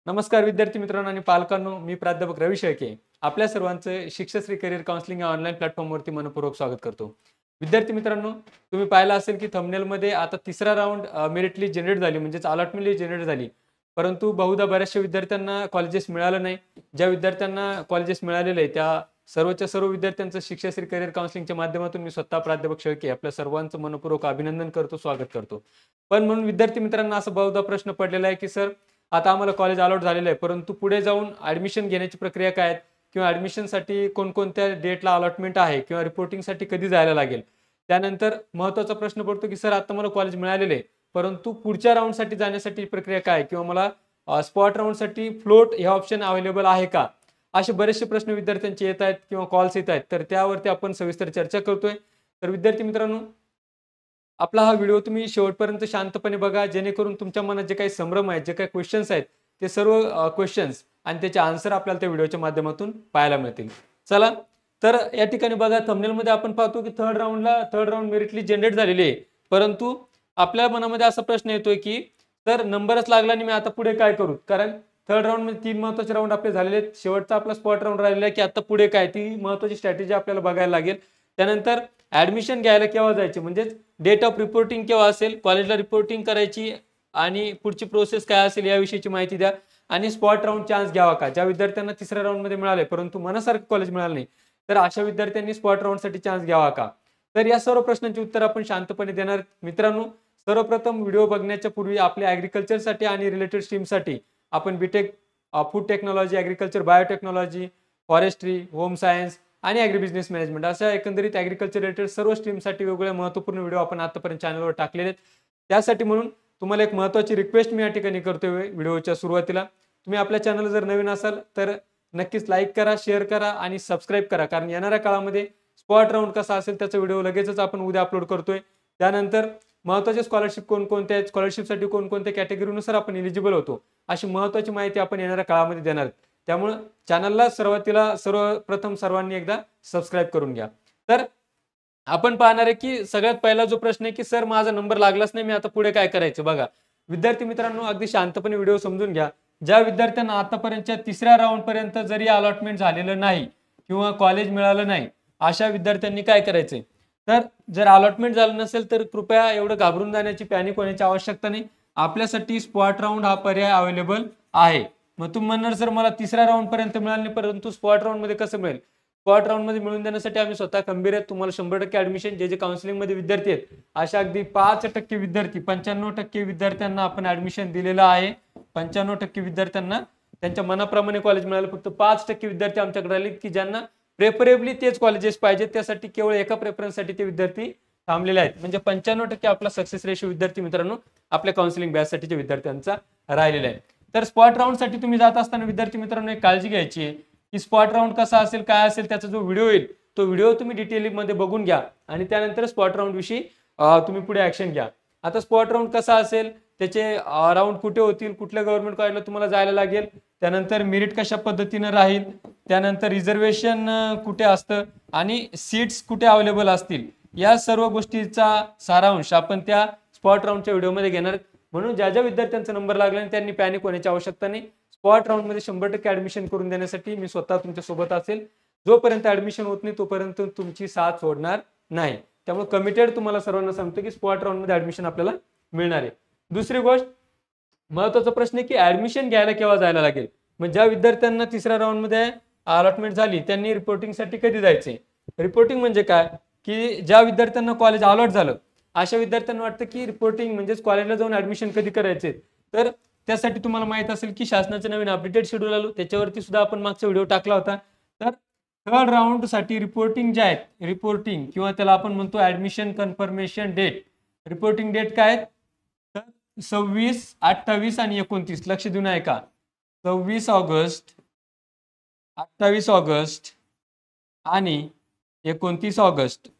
नमस्कार विद्यार्थी मित्रांनो आणि पालकांनो, मी प्राध्यापक रवी शेळके आपल्या सर्वांचं शिक्षश्री करिअर काउन्सिलिंग या ऑनलाईन प्लॅटफॉर्मवरती मनपूर्वक स्वागत करतो. विद्यार्थी मित्रांनो, तुम्ही पाहिलं असेल की थंबनेलमध्ये आता तिसरा राउंड मेरिट लिस्ट जनरेट झाली, म्हणजेच अलॉटमेंट लिस्ट जनरेट झाली. परंतु बहुधा बऱ्याचशा विद्यार्थ्यांना कॉलेजेस मिळालं नाही. ज्या विद्यार्थ्यांना कॉलेजेस मिळालेले आहे त्या सर्वच्या सर्व विद्यार्थ्यांचं शिक्षश्री करिअर काउन्सिलिंगच्या माध्यमातून मी स्वतः प्राध्यापक शेळके आपल्या सर्वांचं मनपूर्वक अभिनंदन करतो, स्वागत करतो. पण म्हणून विद्यार्थी मित्रांना असा बहुधा प्रश्न पडलेला आहे की सर, आता आम्हाला कॉलेज अलॉट झालेलं आहे, परंतु पुढे जाऊन ॲडमिशन घेण्याची प्रक्रिया काय आहे किंवा ॲडमिशनसाठी कोणकोणत्या डेटला अलॉटमेंट आहे किंवा रिपोर्टिंगसाठी कधी जायला लागेल. त्यानंतर महत्त्वाचा प्रश्न पडतो की सर, आता मला कॉलेज मिळालेलं आहे, परंतु पुढच्या राऊंडसाठी जाण्यासाठी प्रक्रिया काय किंवा मला स्पॉट राऊंडसाठी फ्लोट हे ऑप्शन अवेलेबल आहे का. असे बरेचसे प्रश्न विद्यार्थ्यांचे येत आहेत किंवा कॉल्स येत आहेत, तर त्यावरती आपण सविस्तर चर्चा करतोय. तर विद्यार्थी मित्रांनो, आपला हा व्हिडिओ तुम्ही शेवटपर्यंत शांतपणे बघा, जेणेकरून तुमच्या मनात जे काही संभ्रम आहेत, जे काही क्वेश्चन्स आहेत, ते सर्व क्वेश्चन्स आणि त्याचे आन्सर आपल्याला त्या व्हिडिओच्या माध्यमातून पाहायला मिळतील. चला, तर या ठिकाणी बघा, थंबनेलमध्ये आपण पाहतो की third round merit list generate झालेली आहे, परंतु आपल्या मनामध्ये असा प्रश्न येतोय की तर नंबरच लागला नाही, मी आता पुढे काय करू. कारण थर्ड राऊंडमध्ये 3 महत्त्वाचे राऊंड आपले झालेले आहेत, शेवटचा आपला स्पॉट राऊंड राहिलेला आहे की आता पुढे काय, ती महत्त्वाची स्ट्रॅटेजी आपल्याला बघायला लागेल. त्यानंतर ॲडमिशन घ्यायला केव्हा जायचे, म्हणजेच डेट ऑफ रिपोर्टिंग केव्हा असेल, कॉलेजला रिपोर्टिंग करायची आणि पुढची प्रोसेस काय असेल याविषयीची माहिती द्या. आणि स्पॉट राऊंड चान्स घ्यावा का, ज्या विद्यार्थ्यांना तिसऱ्या राऊंडमध्ये मिळाले परंतु मनासारखं कॉलेज मिळालं नाही, तर अशा विद्यार्थ्यांनी स्पॉट राऊंडसाठी चान्स घ्यावा का. तर या सर्व प्रश्नांची उत्तर आपण शांतपणे देणार. मित्रांनो, सर्वप्रथम व्हिडिओ बघण्याच्या पूर्वी आपल्या ॲग्रिकल्चरसाठी आणि रिलेटेड स्ट्रीमसाठी आपण B Tech, food technology, agriculture, biotechnology, forestry, home science आणि ॲग्री बिझनेस मॅनेजमेंट अशा एकंदरीत ॲग्रिकल्चर रिलेटेड सर्व स्ट्रीमसाठी वेगवेगळ्या महत्त्वपूर्ण व्हिडिओ आपण आतापर्यंत चॅनलवर टाकलेले आहेत. त्यासाठी म्हणून तुम्हाला एक महत्त्वाची रिक्वेस्ट मी या ठिकाणी करतोय व्हिडिओच्या सुरुवातीला. तुम्ही आपल्या चॅनल जर नवीन असाल तर नक्कीच लाईक करा, शेअर करा आणि सबस्क्राईब करा, कारण येणाऱ्या काळामध्ये स्पॉट राऊंड कसा असेल त्याचा व्हिडिओ लगेचच आपण उद्या अपलोड करतोय. त्यानंतर महत्त्वाचे स्कॉलरशिप कोणकोणत्या आहेत, स्कॉलरशिपसाठी कोणकोणत्या कॅटेगरीनुसार आपण एलिजिबल होतो, अशी महत्त्वाची माहिती आपण येणाऱ्या काळामध्ये देणार आहोत. त्यामुळे चॅनलला सुरुवातीला सर्वप्रथम सर्वांनी एकदा सबस्क्राईब करून घ्या. तर आपण पाहणार आहे की सगळ्यात पहिला जो प्रश्न आहे की सर, माझा नंबर लागलाच नाही, मी आता पुढे काय करायचं. बघा विद्यार्थी मित्रांनो, अगदी शांतपणे व्हिडिओ समजून घ्या. ज्या विद्यार्थ्यांना आतापर्यंतच्या तिसऱ्या राऊंड पर्यंत जरी अलॉटमेंट झालेलं नाही किंवा कॉलेज मिळालं नाही, अशा विद्यार्थ्यांनी काय करायचंय, तर जर अलॉटमेंट झालं नसेल तर कृपया एवढं घाबरून जाण्याची, पॅनिक होण्याची आवश्यकता नाही. आपल्यासाठी स्पॉट राऊंड हा पर्याय अवेलेबल आहे. मग तुम्ही म्हणणार सर, मला तिसऱ्या राऊंड पर्यंत मिळालं नाही, परंतु स्पॉट राऊंड मध्ये कसं मिळेल. स्पॉट राऊंड मध्ये मिळून देण्यासाठी आम्ही स्वतः खंबीर आहेत. तुम्हाला 100% ऍडमिशन, जे काउन्सिलिंग मध्ये विद्यार्थी आहेत अशा अगदी 5% विद्यार्थी, 95% विद्यार्थ्यांना आपण ऍडमिशन दिलेलं आहे. 95% विद्यार्थ्यांना त्यांच्या मनाप्रमाणे कॉलेज मिळालं. फक्त 5% विद्यार्थी आमच्याकडे आले की ज्यांना प्रेफरेबली तेच कॉलेजेस पाहिजेत, त्यासाठी केवळ एका प्रेफरन्ससाठी ते विद्यार्थी थांबलेले आहेत. म्हणजे 95% आपला सक्सेस रेशो विद्यार्थी मित्रांनो आपल्या काउन्सिलिंग बॅचसाठीच्या विद्यार्थ्यांचा राहिलेला आहे. तर स्पॉट राऊंडसाठी तुम्ही जात असताना विद्यार्थी मित्रांनो एक काळजी घ्यायची आहे की स्पॉट राऊंड कसा असेल, काय असेल, त्याचा जो व्हिडिओ येईल तो व्हिडिओ तुम्ही डिटेलमध्ये बघून घ्या आणि त्यानंतर स्पॉट राऊंड विषयी तुम्ही पुढे ऍक्शन घ्या. आता स्पॉट राऊंड कसा असेल, त्याचे राऊंड कुठे होतील, कुठल्या गव्हर्नमेंट कॉलेजला तुम्हाला जायला लागेल, त्यानंतर मेरिट कशा पद्धतीने राहील, त्यानंतर रिझर्वेशन कुठे असतं आणि सीट्स कुठे अवेलेबल असतील, या सर्व गोष्टीचा सारांश आपण त्या स्पॉट राऊंडच्या व्हिडिओमध्ये घेणार. म्हणून ज्या ज्या विद्यार्थ्यांचा नंबर लागला आणि त्यांनी पॅनिक होण्याची आवश्यकता नाही. स्पॉट राऊंडमध्ये 100% ऍडमिशन करून देण्यासाठी मी स्वतः तुमच्या सोबत असेल. जोपर्यंत ऍडमिशन होत नाही तोपर्यंत तुमची साथ सोडणार नाही. त्यामुळे कमिटेड तुम्हाला सर्वांना सांगतो की स्पॉट राऊंडमध्ये ऍडमिशन आपल्याला मिळणार आहे. दुसरी गोष्ट, महत्त्वाचा प्रश्न आहे की ऍडमिशन घ्यायला केव्हा जायला लागेल. मग ज्या विद्यार्थ्यांना तिसऱ्या राऊंडमध्ये अलॉटमेंट झाली त्यांनी रिपोर्टिंगसाठी कधी जायचे. रिपोर्टिंग म्हणजे काय की ज्या विद्यार्थ्यांना कॉलेज अलॉट झालं अशा विद्यार्थ्यांना वाटतं की रिपोर्टिंग म्हणजेच कॉलेजला जाऊन ऍडमिशन कधी करायचे. तर त्यासाठी तुम्हाला माहित असेल की शासनाचं नवीन अपडेटेड शेड्यूल आलं, त्याच्यावरती सुद्धा आपण मागचा व्हिडिओ टाकला होता. तर थर्ड राऊंड साठी रिपोर्टिंग जे आहेत, रिपोर्टिंग किंवा त्याला आपण म्हणतो admission confirmation date. Reporting date काय आहेत, तर 26, 28 आणि 29. लक्ष देऊन आहे का, 26 ऑगस्ट, 28 ऑगस्ट आणि 29 ऑगस्ट.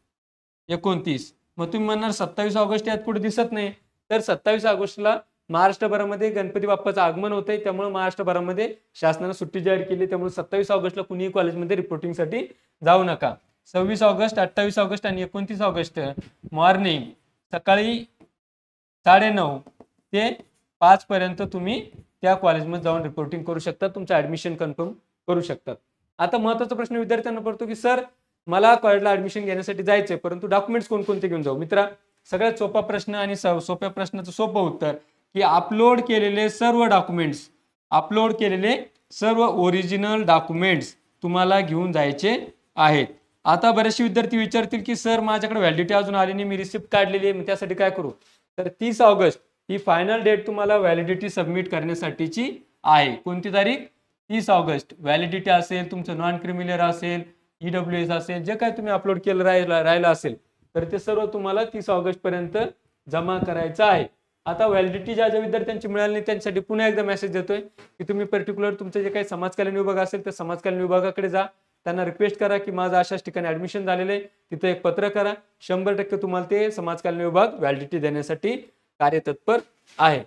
29. मग तुम्ही म्हणणार 27 ऑगस्ट यात कुठे दिसत नाही, तर 27 ऑगस्टला महाराष्ट्रभरामध्ये गणपती बाप्पाचं आगमन होतंय, त्यामुळे महाराष्ट्रभरामध्ये शासनाने सुट्टी जाहीर केली. त्यामुळे 27 ऑगस्टला कुणीही कॉलेजमध्ये रिपोर्टिंगसाठी जाऊ नका. 26 ऑगस्ट, 28 ऑगस्ट आणि 29 ऑगस्ट मॉर्निंग सकाळी 9:30 ते 5 पर्यंत तुम्ही त्या कॉलेजमध्ये जाऊन रिपोर्टिंग करू शकतात, तुमचं ऍडमिशन कन्फर्म करू शकतात. आता महत्त्वाचा प्रश्न विद्यार्थ्यांना पडतो की सर मला कॉलेजला ऍडमिशन घेण्यासाठी जायचंय, परंतु डॉक्युमेंट्स कोणकोणते घेऊन जाऊ? मित्रा, सगळ्यात सोपा प्रश्न आणि सोप्या प्रश्नाचं सोपं उत्तर की अपलोड केलेले सर्व डॉक्युमेंट्स, अपलोड केलेले सर्व ओरिजिनल डॉक्युमेंट्स तुम्हाला घेऊन जायचे आहेत. आता बरेचसे विद्यार्थी विचारतील की सर माझ्याकडे व्हॅलिडिटी अजून आली नाही, मी रिसिप्ट काढलेली आहे, मी त्यासाठी काय करू? तर 30 ऑगस्ट ही फायनल डेट तुम्हाला व्हॅलिडिटी सबमिट करण्यासाठीची आहे. कोणती तारीख? 30 ऑगस्ट. व्हॅलिडिटी असेल, तुमचं नॉन क्रिमिनल असेल, EWS असेल, जे काय तुम्ही अपलोड केलं राहिलं असेल तर ते सर्व तुम्हाला 30 ऑगस्ट पर्यंत जमा करायचं आहे. आता व्हॅलिडिटी ज्या ज्या विद्यार्थ्यांची मिळाली नाही त्यांच्यासाठी पुन्हा एकदा मेसेज देतोय की तुम्ही पर्टिक्युलर तुमचं जे काही समाजकल्याण विभाग असेल त्या समाजकल्याण विभागाकडे जा, त्यांना रिक्वेस्ट करा की माझं अशाच ठिकाणी ऍडमिशन झालेलं आहे, तिथे एक पत्र करा. 100% तुम्हाला ते समाजकल्याण विभाग व्हॅलिडिटी देण्यासाठी कार्यतत्पर आहे.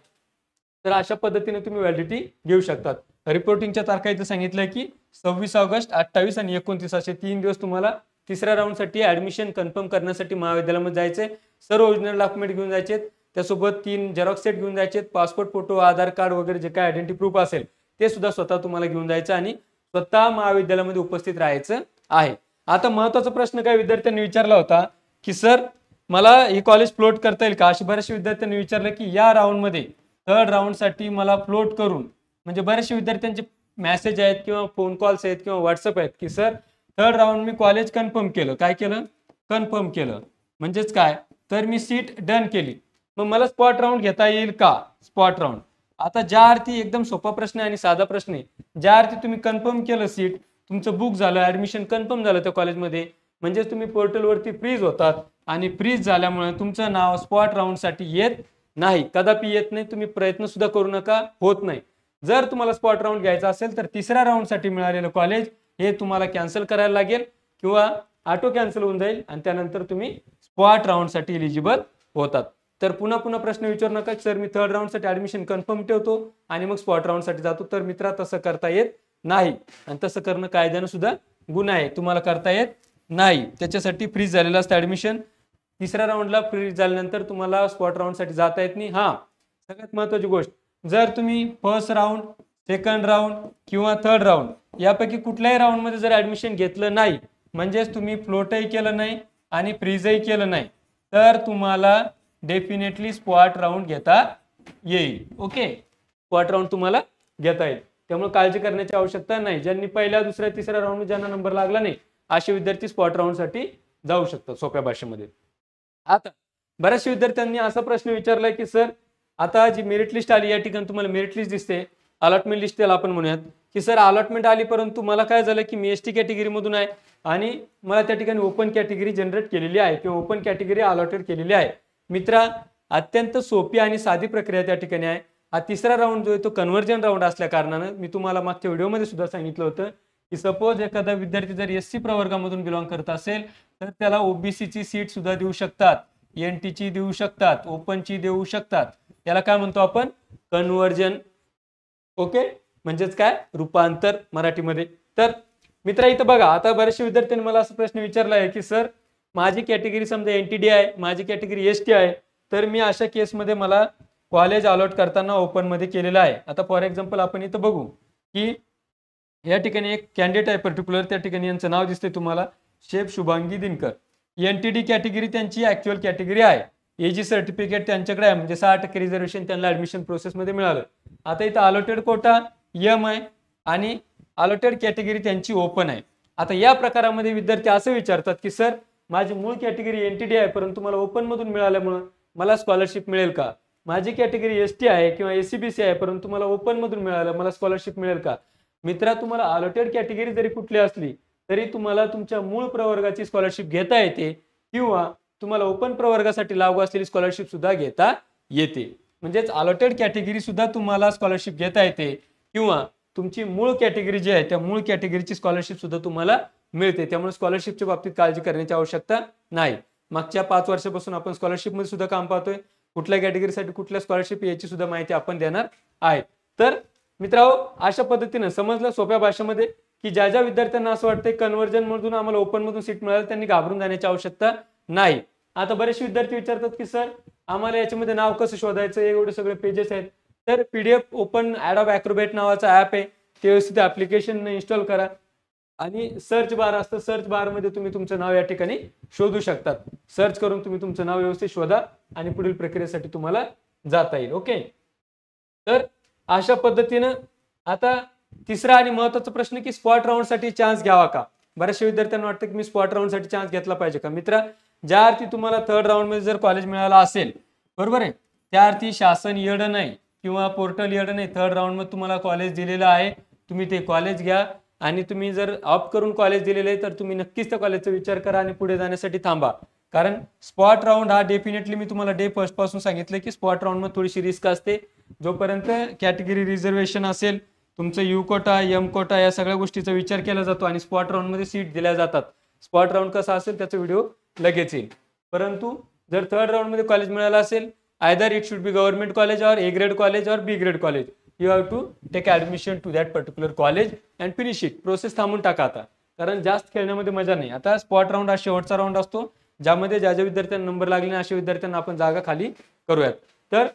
तर अशा पद्धतीने तुम्ही व्हॅलिडिटी घेऊ शकतात. रिपोर्टिंगच्या तारखा इथे सांगितलंय की 26 ऑगस्ट, 28 आणि 29 असे 3 दिवस तुम्हाला तिसऱ्या राऊंडसाठी ऍडमिशन कन्फर्म करण्यासाठी महाविद्यालयामध्ये जायचे. सर्व ओरिजिनल डॉक्युमेंट घेऊन जायचे, त्यासोबत 3 झेरॉक्स सेट घेऊन जायचे, पासपोर्ट फोटो, आधार कार्ड वगैरे जे काय आयडेंटिटी प्रूफ असेल ते सुद्धा स्वतः तुम्हाला घेऊन जायचं आणि स्वतः महाविद्यालयामध्ये उपस्थित राहायचं आहे. आता महत्त्वाचा प्रश्न काय विद्यार्थ्यांनी विचारला होता की सर मला हे कॉलेज फ्लोट करता येईल का? असे बरेचसे विद्यार्थ्यांनी विचारलं की या राऊंडमध्ये थर्ड राऊंडसाठी मला फ्लोट करून, म्हणजे बरेचसे विद्यार्थ्यांचे मेसेज आहेत किंवा फोन कॉल्स आहेत किंवा व्हॉट्सअप आहेत की सर थर्ड राऊंड मी कॉलेज कन्फर्म केलं. काय केलं? कन्फर्म केलं. म्हणजेच काय? तर मी सीट डन केली, मग मला स्पॉट राऊंड घेता येईल का? Spot round. आता ज्या अर्थी एकदम सोपा प्रश्न आहे आणि साधा प्रश्न आहे, ज्या अर्थी तुम्ही कन्फर्म केलं सीट, तुमचं बुक झालं, ऍडमिशन कन्फर्म झालं त्या कॉलेजमध्ये, म्हणजे तुम्ही पोर्टलवरती फ्रीज होतात आणि फ्रीज झाल्यामुळे तुमचं नाव स्पॉट राऊंडसाठी येत नाही, कदापि येत नाही. तुम्ही प्रयत्न सुद्धा करू नका, होत नाही. जर तुम्हाला स्पॉट राऊंड घ्यायचा असेल तर तिसऱ्या राऊंडसाठी मिळालेलं कॉलेज हे तुम्हाला कॅन्सल करायला लागेल किंवा ऑटो कॅन्सल होऊन जाईल आणि त्यानंतर तुम्ही स्पॉट राऊंडसाठी एलिजिबल होतात. तर पुन्हा पुन्हा प्रश्न विचारू नका सर मी थर्ड राऊंडसाठी ऍडमिशन कन्फर्म ठेवतो आणि मग स्पॉट राऊंडसाठी जातो. तर मित्रा तसं करता येत नाही आणि तसं करणं कायद्यानं सुद्धा गुन्हा आहे, तुम्हाला करता येत नाही. त्याच्यासाठी फ्रीज झालेलं असतं ऍडमिशन. तिसऱ्या राऊंडला फ्रीज झाल्यानंतर तुम्हाला स्पॉट राऊंडसाठी जाता येत नाही. हा सगळ्यात महत्त्वाची गोष्ट, जर तुम्ही फर्स्ट राऊंड, सेकंड राऊंड किंवा थर्ड राऊंड यापैकी कुठल्याही राऊंडमध्ये जर ऍडमिशन घेतलं नाही, म्हणजेच तुम्ही फ्लोटही केलं नाही आणि फ्रीजही केलं नाही, तर तुम्हाला डेफिनेटली स्पॉट राऊंड घेता येईल. ओके, स्पॉट राऊंड तुम्हाला घेता येईल, त्यामुळे काळजी करण्याची आवश्यकता नाही. ज्यांनी पहिल्या, दुसऱ्या, तिसऱ्या राऊंड ज्यांना नंबर लागला नाही असे विद्यार्थी स्पॉट राऊंडसाठी जाऊ शकतात सोप्या भाषेमध्ये. आता बऱ्याचशा विद्यार्थ्यांनी असा प्रश्न विचारलाय की सर आता जी मेरिट लिस्ट आली, या ठिकाणी तुम्हाला मेरिट लिस्ट दिसते, अलॉटमेंट लिस्ट त्याला आपण म्हणूयात की सर अलॉटमेंट आली, परंतु मला काय झालं की मी ST कॅटेगरी मधून आहे आणि मला त्या ठिकाणी ओपन कॅटेगरी जनरेट केलेली आहे किंवा ओपन कॅटेगरी अलॉटेड केलेली आहे. मित्रा, अत्यंत सोपी आणि साधी प्रक्रिया त्या ठिकाणी आहे. हा तिसरा राऊंड जो आहे तो कन्व्हर्जन राऊंड असल्या कारणानं मी तुम्हाला मागच्या व्हिडिओमध्ये सुद्धा सांगितलं होतं की सपोज एखादा विद्यार्थी जर SC प्रवर्गामधून बिलॉंग करत असेल तर त्याला OBC ची सीट सुद्धा देऊ शकतात, NT ची देऊ शकतात, ओपनची देऊ शकतात. याला काय म्हणतो आपण? कन्व्हर्जन. ओके, म्हणजेच काय? रूपांतर मराठीमध्ये. तर मित्रा इथं बघा, आता बऱ्याचशा विद्यार्थ्यांनी मला असा प्रश्न विचारला आहे की सर माझी कॅटेगरी समजा NTD आहे, माझी कॅटेगरी ST आहे, तर मी अशा केसमध्ये मला कॉलेज अलॉट करताना ओपन मध्ये केलेलं आहे. आता फॉर एक्झाम्पल आपण इथं बघू की या ठिकाणी एक कॅन्डिडेट आहे पर्टिक्युलर, त्या ठिकाणी यांचं नाव दिसतंय तुम्हाला, chef Shubhangi Dinkar. NTD category त्यांची ऍक्च्युअल कॅटेगरी आहे. AG सर्टिफिकेट त्यांच्याकडे आहे, म्हणजे 6% रिझर्वेशन त्यांना ऍडमिशन प्रोसेसमध्ये मिळालं. आता इथं अलॉटेड कोटा M आहे आणि अलॉटेड कॅटेगरी त्यांची ओपन आहे. आता या प्रकारामध्ये विद्यार्थी असं विचारतात की सर माझी मूळ कॅटेगरी NTD आहे, परंतु मला ओपन मधून मिळाल्यामुळे मला स्कॉलरशिप मिळेल का? माझी कॅटेगरी ST आहे किंवा SCBC आहे, परंतु मला ओपन मधून मिळालं, मला स्कॉलरशिप मिळेल का? मित्रा, तुम्हाला अलॉटेड कॅटेगरी जरी कुठली असली तरी तुम्हाला तुमच्या मूळ प्रवर्गाची स्कॉलरशिप घेता येते किंवा तुम्हाला ओपन प्रवर्गासाठी लागू असलेली स्कॉलरशिप सुद्धा घेता येते. म्हणजेच अलॉटेड कॅटेगरी सुद्धा तुम्हाला स्कॉलरशिप घेता येते किंवा तुमची मूळ कॅटेगरी जी आहे त्या मूळ कॅटेगरीची स्कॉलरशिप सुद्धा तुम्हाला मिळते. त्यामुळे स्कॉलरशिपच्या बाबतीत काळजी करण्याची आवश्यकता नाही. मागच्या 5 वर्षापासून आपण स्कॉलरशिप मध्ये सुद्धा काम पाहतोय. कुठल्या कॅटेगरीसाठी कुठल्या स्कॉलरशिप याची सुद्धा माहिती आपण देणार आहे. तर मित्रांनो, अशा पद्धतीने समजलं सोप्या भाषेमध्ये की ज्या ज्या विद्यार्थ्यांना असं वाटतंय कन्व्हर्जन मधून आम्हाला ओपन मधून सीट मिळाली, त्यांनी घाबरून जाण्याची आवश्यकता नाही. आता बरेचसे विद्यार्थी विचारतात की सर आम्हाला याच्यामध्ये नाव कसं शोधायचं, एवढे सगळे पेजेस आहेत. तर PDF ओपन Adobe Acrobat नावाचा ॲप आहे, ते व्यवस्थित ॲप्लिकेशन इन्स्टॉल करा आणि सर्च बार असतं, सर्च बारमध्ये तुम्ही तुमचं नाव या ठिकाणी शोधू शकतात. सर्च करून तुम्ही तुमचं नाव व्यवस्थित शोधा आणि पुढील प्रक्रियेसाठी तुम्हाला जाता येईल. ओके. तर अशा पद्धतीनं आता तिसरा आणि महत्त्वाचा प्रश्न की स्पॉट राऊंडसाठी चान्स घ्यावा का? बऱ्याचशा विद्यार्थ्यांना वाटतं की मी स्पॉट राऊंडसाठी चान्स घेतला पाहिजे का? मित्रा, ज्या अर्थी तुम्हाला थर्ड राऊंडमध्ये जर कॉलेज मिळालं असेल, बरोबर आहे, त्या अर्थी शासन येडं नाही किंवा पोर्टल येडं नाही. थर्ड राऊंडमध्ये तुम्हाला कॉलेज दिलेलं आहे, तुम्ही ते कॉलेज घ्या आणि तुम्ही जर ऑप्ट करून कॉलेज दिलेलं आहे तर तुम्ही नक्कीच त्या कॉलेजचा विचार करा आणि पुढे जाण्यासाठी थांबा. कारण स्पॉट राऊंड हा डेफिनेटली मी तुम्हाला डे फर्स्ट पासून सांगितलं की स्पॉट राऊंडमध्ये थोडीशी रिस्क असते. जोपर्यंत कॅटेगरी रिझर्वेशन असेल, तुमचं यू कोटा, एम कोटा या सगळ्या गोष्टीचा विचार केला जातो आणि स्पॉट राऊंडमध्ये सीट दिल्या जातात. स्पॉट राऊंड कसा असेल त्याचा व्हिडिओ लगेच येईल. परंतु जर थर्ड राऊंडमध्ये कॉलेज मिळालं असेल, either it should be government college or A grade college or B grade college, you have to take admission to that particular college and finish it. Process थांबून टाका आता, कारण जास्त खेळण्यामध्ये मजा नाही. आता स्पॉट राऊंड हा शेवटचा राऊंड असतो, ज्यामध्ये ज्या ज्या विद्यार्थ्यांना नंबर लागले नाही अशा विद्यार्थ्यांना आपण जागा खाली करूयात. तर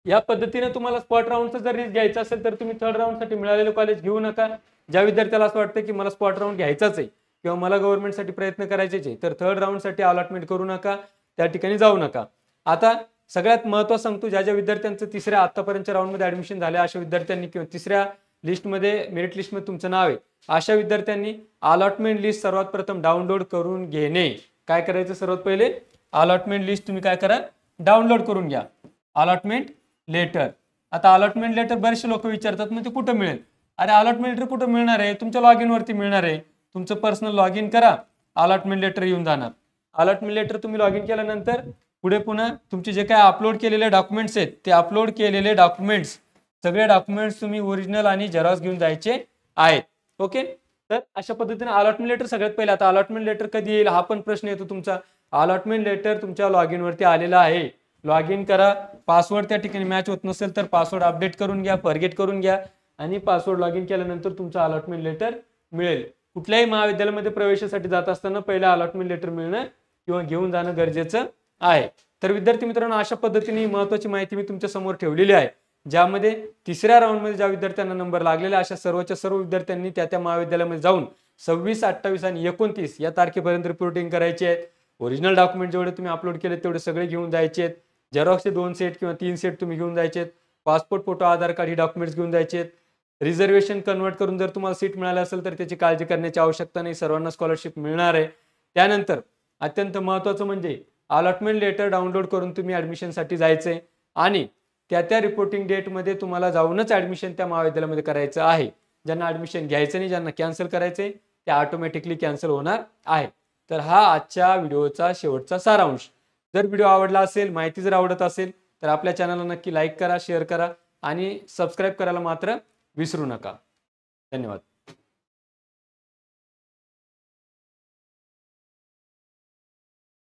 या पद्धतीने तुम्हाला स्पॉट राऊंडचा जर रिस्क घ्यायचा असेल तर तुम्ही थर्ड राऊंडसाठी मिळालेलं कॉलेज घेऊ नका. ज्या विद्यार्थ्याला असं वाटतं की मला स्पॉट राऊंड घ्यायचाच आहे किंवा मला गव्हर्नमेंटसाठी प्रयत्न करायचेच आहे, तर थर्ड राऊंडसाठी अलॉटमेंट करू नका, त्या ठिकाणी जाऊ नका. आता सगळ्यात महत्त्वाचं सांगतो, ज्या ज्या विद्यार्थ्यांचं तिसऱ्या आतापर्यंतच्या राऊंडमध्ये ऍडमिशन झालं अशा विद्यार्थ्यांनी किंवा तिसऱ्या लिस्टमध्ये मेरिट लिस्टमध्ये तुमचं नाव आहे, अशा विद्यार्थ्यांनी अलॉटमेंट लिस्ट सर्वात प्रथम डाउनलोड करून घेणे. काय करायचं? सर्वात पहिले अलॉटमेंट लिस्ट तुम्ही काय करा, डाउनलोड करून घ्या. Allotment letter. आता अलॉटमेंट लेटर बरेचसे लोक विचारतात मग ते कुठं मिळेल? अरे अलॉटमेंट लेटर कुठं मिळणार आहे? तुमच्या लॉग इन वरती मिळणार आहे. तुमचं पर्सनल लॉग इन करा, अलॉटमेंट लेटर येऊन जाणार. अलॉटमेंट लेटर तुम्ही लॉग इन केल्यानंतर पुढे पुन्हा तुमचे जे काय अपलोड केलेले डॉक्युमेंट्स आहेत, ते अपलोड केलेले डॉक्युमेंट्स, सगळे डॉक्युमेंट्स तुम्ही ओरिजिनल आणि झेरॉक्स घेऊन जायचे आहेत. ओके. तर अशा पद्धतीने अलॉटमेंट लेटर सगळ्यात पहिले. आता अलॉटमेंट लेटर कधी येईल हा पण प्रश्न येतो तुमचा. अलॉटमेंट लेटर तुमच्या लॉग इन वरती आलेला आहे. लॉग इन करा, पासवर्ड त्या ठिकाणी मॅच होत नसेल तर पासवर्ड अपडेट करून घ्या, फॉरगेट करून घ्या आणि पासवर्ड लॉग इन केल्यानंतर तुमचं अलॉटमेंट लेटर मिळेल. कुठल्याही महाविद्यालयामध्ये प्रवेशासाठी जात असताना पहिलं अलॉटमेंट लेटर मिळणं किंवा घेऊन जाणं गरजेचं आहे. तर विद्यार्थी मित्रांनो, अशा पद्धतीने महत्त्वाची माहिती मी तुमच्या समोर ठेवलेली आहे, ज्यामध्ये तिसऱ्या राऊंडमध्ये ज्या विद्यार्थ्यांना नंबर लागलेला अशा सर्वच्या सर्व विद्यार्थ्यांनी त्या महाविद्यालयामध्ये जाऊन 26, 28 आणि 29 या तारखेपर्यंत रिपोर्टिंग करायची आहे. ओरिजिनल डॉक्युमेंट जेवढे तुम्ही अपलोड केले तेवढे सगळे घेऊन जायचे आहेत. झेरॉक्सचे 2 सेट किंवा 3 सेट तुम्ही घेऊन जायचे आहेत. पासपोर्ट फोटो, आधार कार्ड ही डॉक्युमेंट्स घेऊन जायचे आहेत. रिझर्वेशन कन्वर्ट करून जर तुम्हाला सीट मिळाली असेल तर त्याची काळजी करण्याची आवश्यकता नाही, सर्वांना स्कॉलरशिप मिळणार आहे. त्यानंतर अत्यंत महत्त्वाचं म्हणजे अलॉटमेंट लेटर डाउनलोड करून तुम्ही ॲडमिशनसाठी जायचंय आणि त्या रिपोर्टिंग डेटमध्ये तुम्हाला जाऊनच ॲडमिशन त्या महाविद्यालयामध्ये करायचं आहे. ज्यांना ॲडमिशन घ्यायचं नाही, ज्यांना कॅन्सल करायचंय, ते ऑटोमॅटिकली कॅन्सल होणार आहे. तर हा आजच्या व्हिडिओचा शेवटचा सारांश. जर व्हिडिओ आवडला असेल, माहिती जर आवडत असेल तर आपल्या चॅनलला नक्की लाईक करा, शेअर करा आणि सबस्क्राईब करायला मात्र विसरू नका. धन्यवाद.